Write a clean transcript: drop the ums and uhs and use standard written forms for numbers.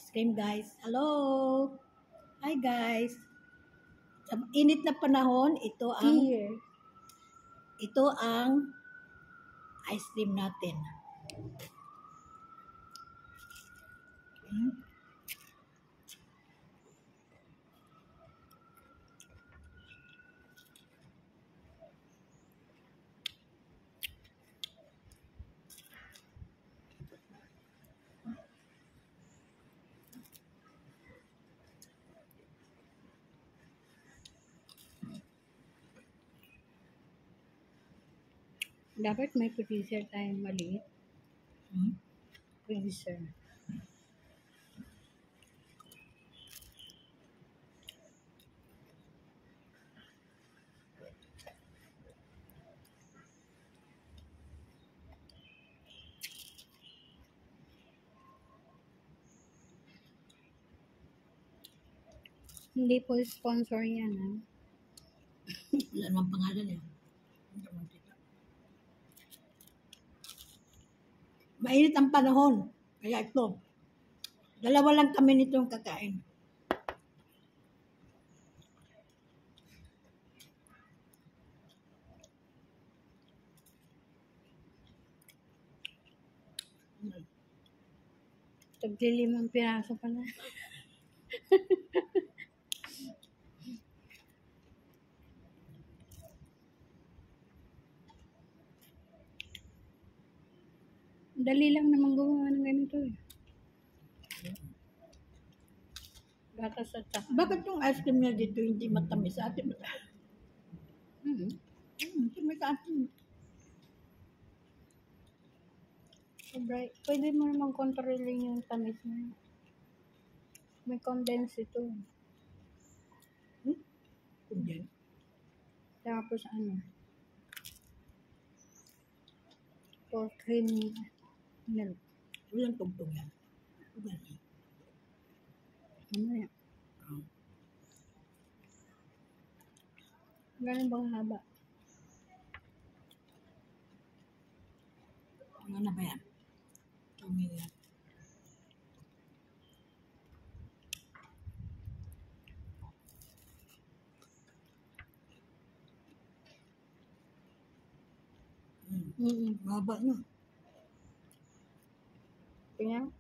cream guys. Hello! Hi guys! Sa init na panahon, ito ang ice cream natin. Dapat may freezer tayong maliit. Freezer. Hindi po sponsor yan, ha? Wala namang pangalan eh. Mainit ang panahon. Kaya ito. Dalawa lang kami nitong kakain. Tagli-5 piraso pala. Dali lang naman gumawa ng ganito eh. Gatas at saka. Bakit yung ice cream niya dito hindi matamis? Sa atin matamis sa atin. Sobra. Pwede mo naman kontrolin yung tamis na. May condense ito. Hindi. Tapos ano? For cream milk. Walang tugtog yan. Ano yan? Ganun bang haba? Ano na ba yan? Tumingin. Haba na. Tingnan.